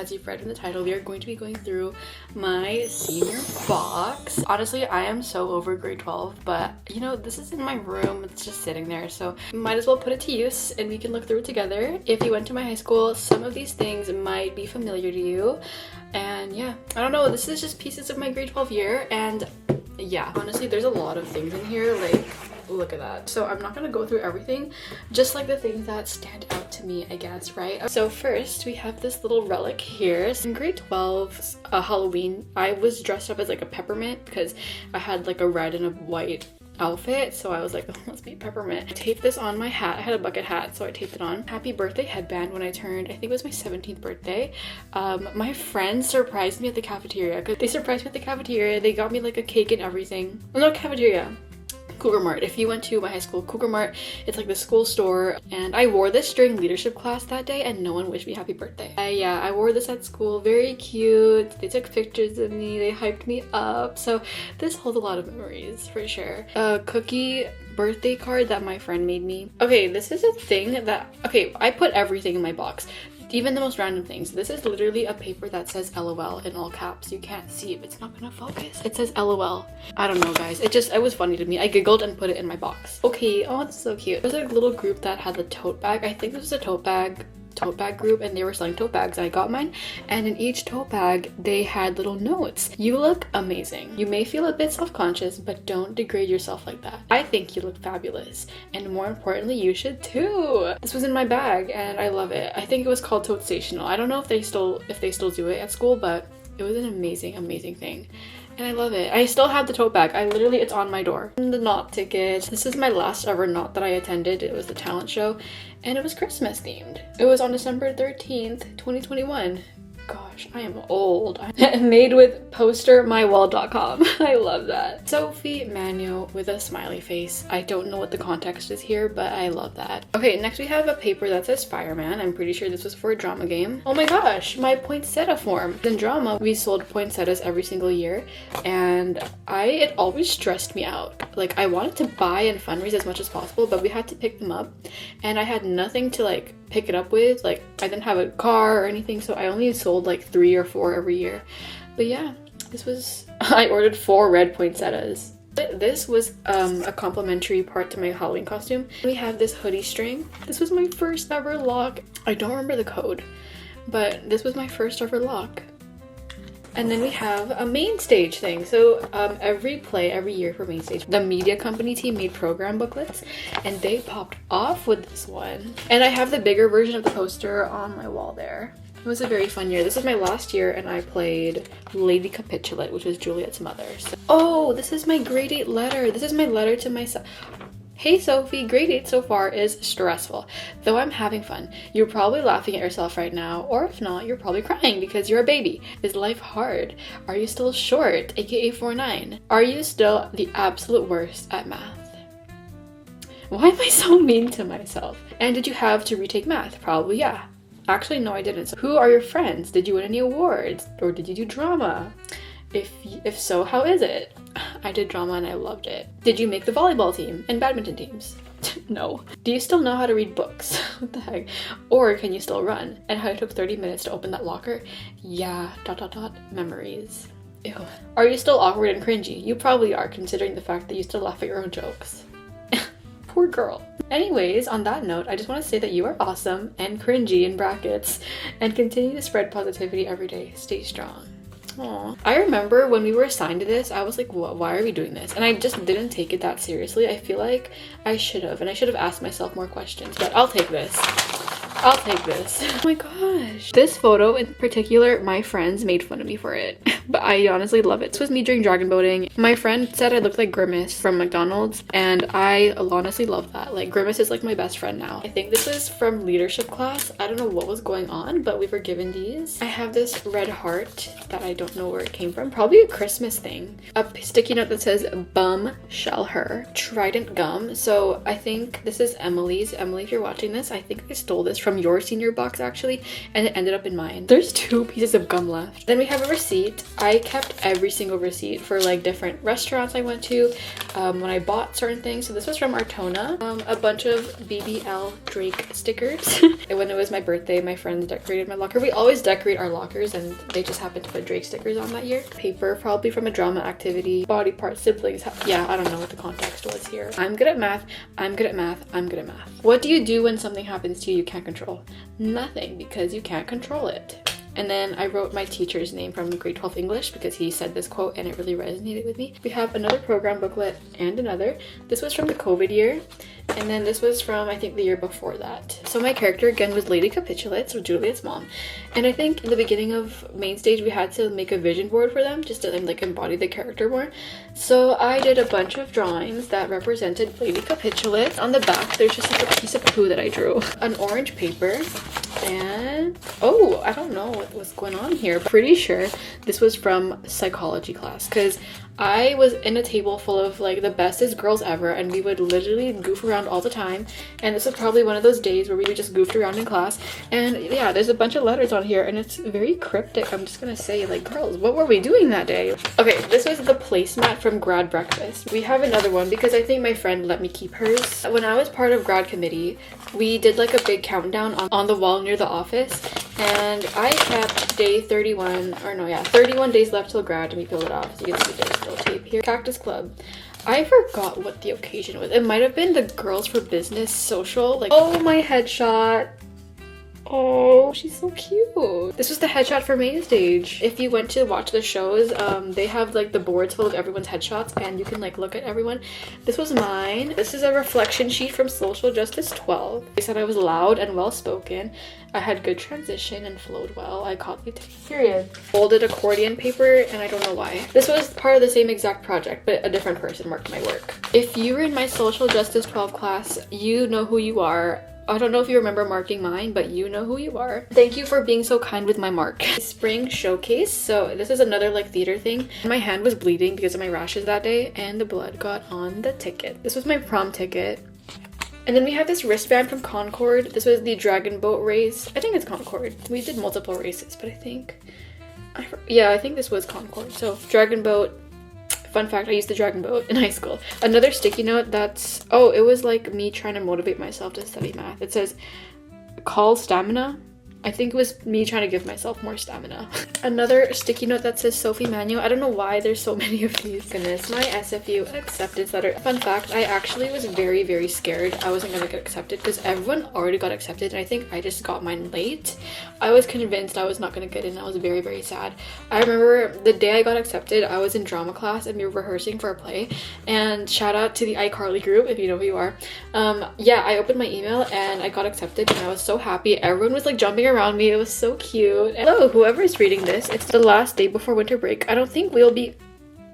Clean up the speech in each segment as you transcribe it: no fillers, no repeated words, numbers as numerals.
as you've read in the title, we are going to be going through my senior box. Honestly, I am so over grade 12, but you know, this is in my room, it's just sitting there, so might as well put it to use and we can look through it together. If you went to my high school, some of these things might be familiar to you. And yeah, I don't know, this is just pieces of my grade 12 year, and yeah, honestly, there's a lot of things in here, like, look at that. So I'm not gonna go through everything, just like the things that stand out to me, I guess, right? So first, we have this little relic here. So in grade 12, Halloween, I was dressed up as like a peppermint because I had like a red and a white outfit, so I was like, oh, let's be peppermint. I taped this on my hat. I had a bucket hat, so I taped it on. Happy birthday headband when I turned, I think it was my 17th birthday. My friends surprised me at the cafeteria. They surprised me at the cafeteria. They got me like a cake and everything. Well, not cafeteria. Cougar Mart. If you went to my high school, Cougar Mart, it's like the school store, and I wore this during leadership class that day and no one wished me happy birthday. Yeah, I wore this at school. Very cute. They took pictures of me, they hyped me up, so this holds a lot of memories for sure. A cookie birthday card that my friend made me. Okay, this is a thing that, okay, I put everything in my box, even the most random things. This is literally a paper that says LOL in all caps. You can't see it, it's not gonna focus. It says LOL. I don't know, guys. It was funny to me. I giggled and put it in my box. Okay, oh, it's so cute. There's a little group that had the tote bag. I think this was a tote bag group, and they were selling tote bags. I got mine, and in each tote bag they had little notes. You look amazing. You may feel a bit self-conscious, but don't degrade yourself like that. I think you look fabulous, and more importantly, you should too. This was in my bag and I love it. I think it was called Tote Stational. I don't know if they still do it at school, but it was an amazing thing. And I love it. I still have the tote bag. It's on my door. And the knot ticket. This is my last ever knot that I attended. It was the talent show and it was Christmas themed. It was on December 13th, 2021. Gosh, I am old. Made with postermywall.com. I love that. Sophie manual with a smiley face. I don't know what the context is here, but I love that. Okay, next we have a paper that says fireman. I'm pretty sure this was for a drama game. Oh my gosh, my poinsettia form. In drama, we sold poinsettias every single year, and it always stressed me out. Like, I wanted to buy and fundraise as much as possible, but we had to pick them up, and I had nothing to like pick it up with. Like, I didn't have a car or anything, so I only sold like 3 or 4 every year. But yeah, this was I ordered 4 red poinsettias. This was a complimentary part to my Halloween costume. We have this hoodie string. This was my first ever lock. I don't remember the code, but this was my first ever lock. And then we have a main stage thing. So every year for main stage, the media company team made program booklets, and they popped off with this one. And I have the bigger version of the poster on my wall there. It was a very fun year. This was my last year, and I played Lady Capitulate, which was Juliet's mother. So, oh, this is my grade 8 letter. This is my letter to myself. Hey Sophie, grade 8 so far is stressful, though I'm having fun. You're probably laughing at yourself right now, or if not, you're probably crying because you're a baby. Is life hard? Are you still short, aka 4'9"? Are you still the absolute worst at math? Why am I so mean to myself? And did you have to retake math? Probably yeah. Actually, no, I didn't. So who are your friends? Did you win any awards? Or did you do drama? If so, how is it? I did drama and I loved it. Did you make the volleyball team and badminton teams? No. Do you still know how to read books? What the heck? Or can you still run? And how it took 30 minutes to open that locker? Yeah, ... memories. Ew. Are you still awkward and cringy? You probably are, considering the fact that you still laugh at your own jokes. Poor girl. Anyways, on that note, I just want to say that you are awesome and cringy in brackets, and continue to spread positivity every day. Stay strong. Aww. I remember when we were assigned to this, I was like, why are we doing this? And I just didn't take it that seriously. I feel like I should have, and I should have asked myself more questions, but I'll take this. I'll take this. Oh my gosh. This photo in particular, my friends made fun of me for it, but I honestly love it. This was me during dragon boating. My friend said I looked like Grimace from McDonald's, and I honestly love that. Like, Grimace is like my best friend now. I think this is from leadership class. I don't know what was going on, but we were given these. I have this red heart that I don't know where it came from. Probably a Christmas thing. A sticky note that says bum shall her. Trident gum. So I think this is Emily's. Emily, if you're watching this, I think I stole this from your senior box actually, and it ended up in mine. There's 2 pieces of gum left. Then we have a receipt. I kept every single receipt for like different restaurants I went to when I bought certain things. So this was from Artona. A bunch of BBL Drake stickers. And when it was my birthday, my friends decorated my locker. We always decorate our lockers and they just happened to put Drake stickers on that year. Paper, probably from a drama activity. Body part, siblings. Yeah, I don't know what the context was here. I'm good at math. I'm good at math. I'm good at math. What do you do when something happens to you can't control? Nothing, because you can't control it. And then I wrote my teacher's name from grade 12 English because he said this quote and it really resonated with me. We have another program booklet and another. This was from the COVID year. And then this was from, I think, the year before that. So my character again was Lady Capitulate, so Juliet's mom. And I think in the beginning of main stage, we had to make a vision board for them just to like embody the character more. So I did a bunch of drawings that represented Lady Capitulate. On the back, there's just like a piece of poo that I drew. An orange paper. And oh, I don't know what was going on here, but pretty sure this was from psychology class because I was in a table full of like the bestest girls ever and we would literally goof around all the time, and this was probably one of those days where we just goofed around in class. And yeah, there's a bunch of letters on here and it's very cryptic. I'm just gonna say, like, girls, what were we doing that day? Okay, this was the placemat from grad breakfast. We have another one because I think my friend let me keep hers. When I was part of grad committee, we did like a big countdown on the wall near the office, and I kept day 31, or no, yeah, 31 days left till grad, and we peeled it off. So you can see there's still tape here. Cactus Club. I forgot what the occasion was. It might have been the Girls for Business social. Like, oh, my headshot. Oh, she's so cute. This was the headshot for main stage. If you went to watch the shows, they have like the boards full of everyone's headshots and you can like look at everyone. This was mine. This is a reflection sheet from Social Justice 12. They said I was loud and well-spoken. I had good transition and flowed well. I caught the period. Folded accordion paper, and I don't know why. This was part of the same exact project, but a different person marked my work. If you were in my Social Justice 12 class, you know who you are. I don't know if you remember marking mine, but you know who you are. Thank you for being so kind with my mark. Spring showcase. So this is another like theater thing. My hand was bleeding because of my rashes that day and the blood got on the ticket. This was my prom ticket. And then we have this wristband from Concord. This was the dragon boat race. I think it's Concord. We did multiple races, but I think this was Concord. So dragon boat. Fun fact, I used the dragon boat in high school. Another sticky note that's, oh, it was like me trying to motivate myself to study math. It says, call stamina. I think it was me trying to give myself more stamina. Another sticky note that says Sophie manual. I don't know why there's so many of these. Goodness, my SFU acceptance letter. Fun fact, I actually was very, very scared I wasn't gonna get accepted because everyone already got accepted and I think I just got mine late. I was convinced I was not gonna get in. I was very, very sad. I remember the day I got accepted, I was in drama class and we were rehearsing for a play, and shout out to the iCarly group if you know who you are. Yeah, I opened my email and I got accepted and I was so happy. Everyone was like jumping around me. It was so cute. Hello, whoever's reading this. It's the last day before winter break. I don't think we'll be...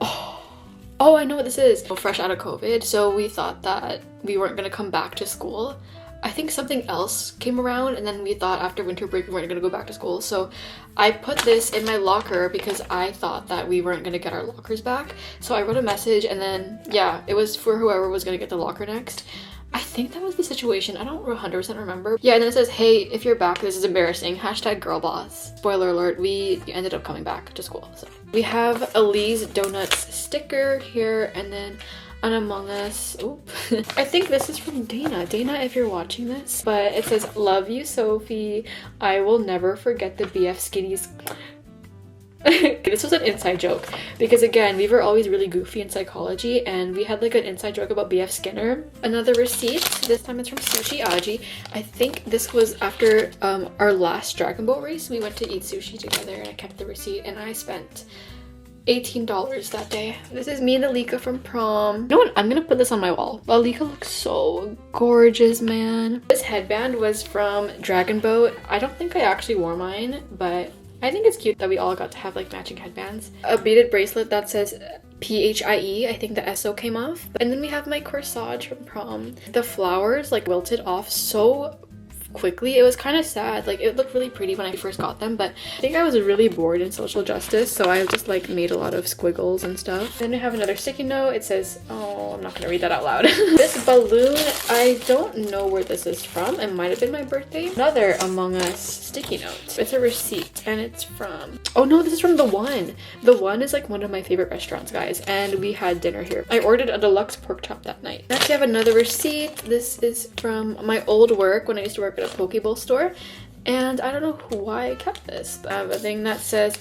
Oh, I know what this is. Fresh out of COVID, so we thought that we weren't gonna come back to school. I think something else came around and then we thought after winter break we weren't gonna go back to school. So I put this in my locker because I thought that we weren't gonna get our lockers back. So I wrote a message and then, yeah, it was for whoever was gonna get the locker next. I think that was the situation. I don't 100% remember. Yeah, and then it says, hey, if you're back, this is embarrassing. Hashtag girl boss. Spoiler alert, we ended up coming back to school. So we have a Lee's Donuts sticker here and then an Among Us. Oop. I think this is from Dana. Dana, if you're watching this. But it says, love you, Sophie. I will never forget the BF Skinnies. This was an inside joke because again we were always really goofy in psychology and we had like an inside joke about BF Skinner. Another receipt, this time it's from Sushi Aji. I think this was after our last Dragon Boat race. We went to eat sushi together and I kept the receipt and I spent $18 that day. This is me and Alika from prom. You know what? I'm gonna put this on my wall. Alika looks so gorgeous, man. This headband was from Dragon Boat. I don't think I actually wore mine, but I think it's cute that we all got to have like matching headbands. A beaded bracelet that says PHIE. I think the SO came off. And then we have my corsage from prom. The flowers like wilted off so quickly. It was kind of sad. Like, it looked really pretty when I first got them, but I think I was really bored in social justice, so I just like made a lot of squiggles and stuff. Then I have another sticky note. It says, oh, I'm not gonna read that out loud. This balloon, I don't know where this is from. It might have been my birthday. Another Among Us sticky note. It's a receipt, and it's from, oh no, this is from The One. The One is like one of my favorite restaurants, guys, and we had dinner here. I ordered a deluxe pork chop that night. Next, I have another receipt. This is from my old work when I used to work at a Pokeball store, and I don't know why I kept this. I have a thing that says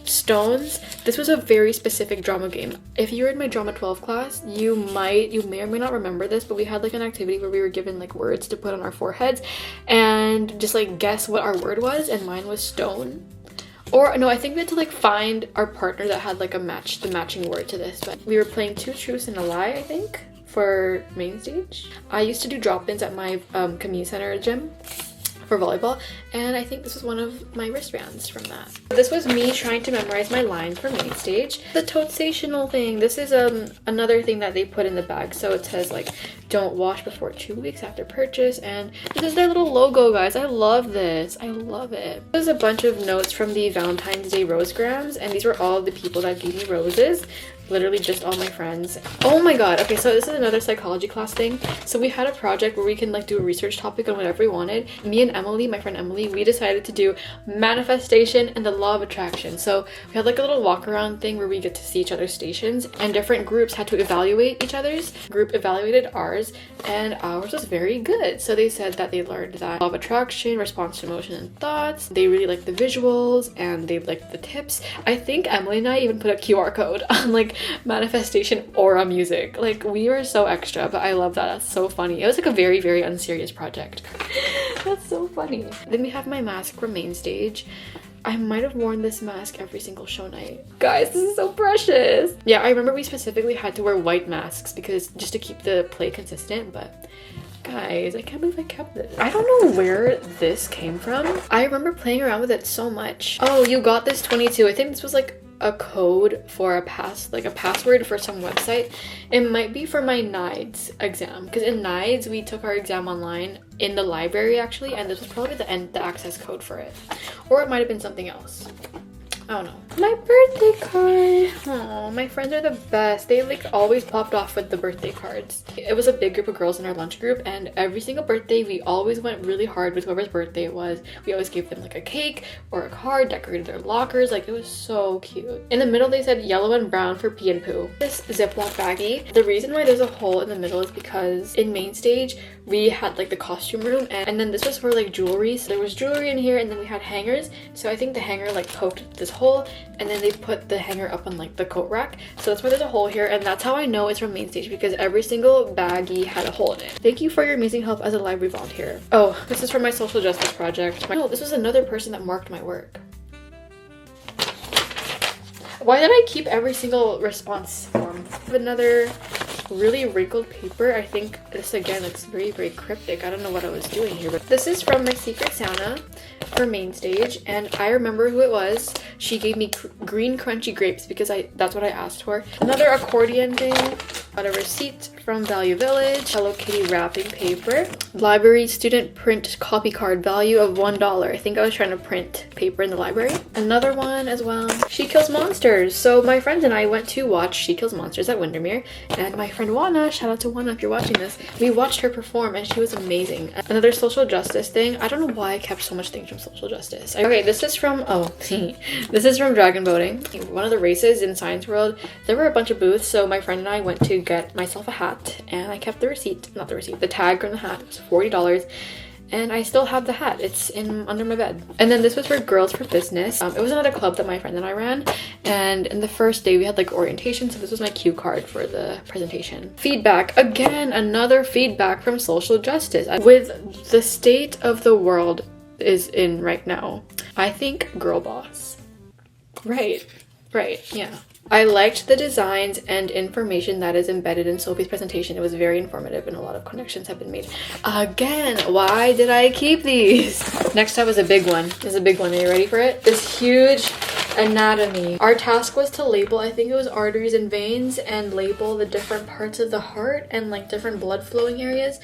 stones. This was a very specific drama game. If you were in my drama 12 class, you may or may not remember this, but we had like an activity where we were given like words to put on our foreheads and just like guess what our word was, and mine was stone. Or no, I think we had to like find our partner that had like the matching word to this. But we were playing Two Truths and a Lie, I think, for main stage. I used to do drop-ins at my community center gym for volleyball, and I think this was one of my wristbands from that. This was me trying to memorize my lines for main stage. The tote-stational thing, this is another thing that they put in the bag. So it says like, don't wash before 2 weeks after purchase, and this is their little logo, guys. I love this. I love it. There's a bunch of notes from the Valentine's Day rosegrams, and these were all the people that gave me roses. Literally just all my friends. Oh my god. Okay, so this is another psychology class thing. So we had a project where we can like do a research topic on whatever we wanted. Me and Emily, my friend Emily, we decided to do manifestation and the law of attraction. So we had like a little walk around thing where we get to see each other's stations, and different groups had to evaluate each other's. Group evaluated ours, and ours was very good. So they said that they learned that law of attraction, response to emotion and thoughts. They really liked the visuals and they liked the tips. I think Emily and I even put a QR code on like manifestation aura music. Like, we were so extra, but I love that. That's so funny. It was like a very, very unserious project. That's so funny. Then we have my mask from main stage. I might have worn this mask every single show night. Guys, this is so precious. Yeah, I remember we specifically had to wear white masks because just to keep the play consistent, but guys, I can't believe I kept this. I don't know where this came from. I remember playing around with it so much. Oh, you got this 22. I think this was like a code for a password for some website. It might be for my NIDES exam, because in NIDES we took our exam online in the library actually, and this was probably the access code for it, or it might have been something else. I don't know. My birthday card. Oh, my friends are the best. They like always popped off with the birthday cards. It was a big group of girls in our lunch group, and every single birthday we always went really hard with whoever's birthday it was. We always gave them like a cake or a card, decorated their lockers. Like, it was so cute. In the middle they said yellow and brown for pee and poo. This Ziploc baggie. The reason why there's a hole in the middle is because in main stage we had like the costume room, and then this was for like jewelry. So there was jewelry in here, and then we had hangers. So I think the hanger like poked this hole, and then they put the hanger up on like the coat rack. So that's why there's a hole here, and that's how I know it's from main stage, because every single baggie had a hole in it. Thank you for your amazing help as a library volunteer. Oh, this is from my social justice project. No, this was another person that marked my work. Why did I keep every single response form? Another really wrinkled paper. I think this again looks very, very cryptic. I don't know what I was doing here, but this is from my Secret Santa for main stage, and I remember who it was. She gave me green crunchy grapes because that's what I asked for. Another accordion thing. Got a receipt from Value Village. Hello Kitty wrapping paper. Library student print copy card, value of $1. I think I was trying to print paper in the library. Another one as well. She Kills Monsters. So my friends and I went to watch She Kills Monsters at Windermere, and my friend Juana, shout out to Juana if you're watching this, we watched her perform and she was amazing. Another social justice thing. I don't know why I kept so much things from social justice. Okay, this is from, this is from Dragon Boating. One of the races in Science World, there were a bunch of booths, so my friend and I went to get myself a hat, and I kept the tag from the hat. It was $40, and I still have the hat. It's under my bed. And then this was for Girls for Business. It was another club that my friend and I ran, and in the first day we had like orientation, so this was my cue card for the presentation. Feedback. Again, another feedback from social justice. With the state of the world is in right now, I think girl boss. Right, yeah. I liked the designs and information that is embedded in Sophie's presentation. It was very informative and a lot of connections have been made. Again, why did I keep these? Next up was a big one. This is a big one. Are you ready for it? This huge anatomy. Our task was to label, I think it was arteries and veins, and label the different parts of the heart and like different blood flowing areas.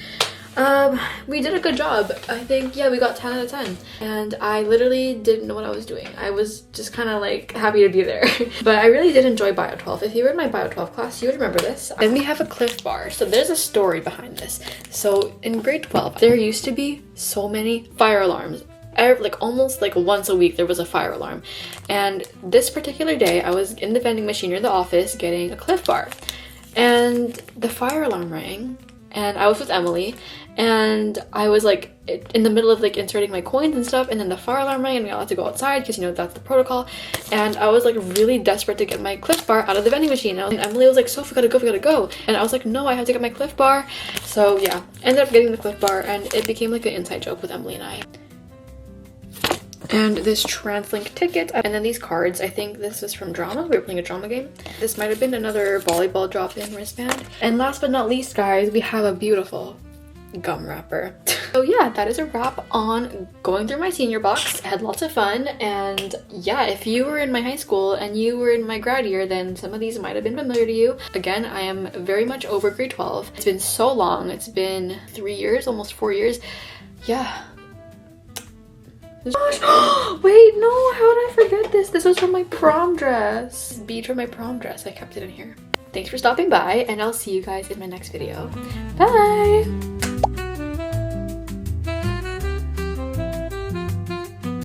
We did a good job. I think, yeah, we got 10 out of 10. And I literally didn't know what I was doing. I was just kind of like happy to be there. But I really did enjoy Bio 12. If you were in my Bio 12 class, you would remember this. Then we have a Cliff Bar. So there's a story behind this. So in grade 12, there used to be so many fire alarms. Like almost like once a week there was a fire alarm. And this particular day I was in the vending machine near the office getting a Cliff Bar. And the fire alarm rang. And I was with Emily, and I was like in the middle of like inserting my coins and stuff, and then the fire alarm rang and we all had to go outside because, you know, that's the protocol. And I was like really desperate to get my Cliff Bar out of the vending machine, and Emily was like, "Sophie, we gotta go," and I was like, "No, I have to get my Cliff Bar." So yeah, ended up getting the Cliff Bar, and it became like an inside joke with Emily and I. And this TransLink ticket, and then these cards. I think this is from drama. We were playing a drama game. This might have been another volleyball drop-in wristband. And last but not least, guys, we have a beautiful gum wrapper. So yeah, that is a wrap on going through my senior box. I had lots of fun, and yeah, if you were in my high school and you were in my grad year, then some of these might have been familiar to you. Again, I am very much over grade 12. It's been so long. It's been 3 years, almost 4 years. Yeah. Gosh. Wait, no, how did I forget this? This was from my prom dress. Bead from my prom dress. I kept it in here. Thanks for stopping by, and I'll see you guys in my next video. Bye!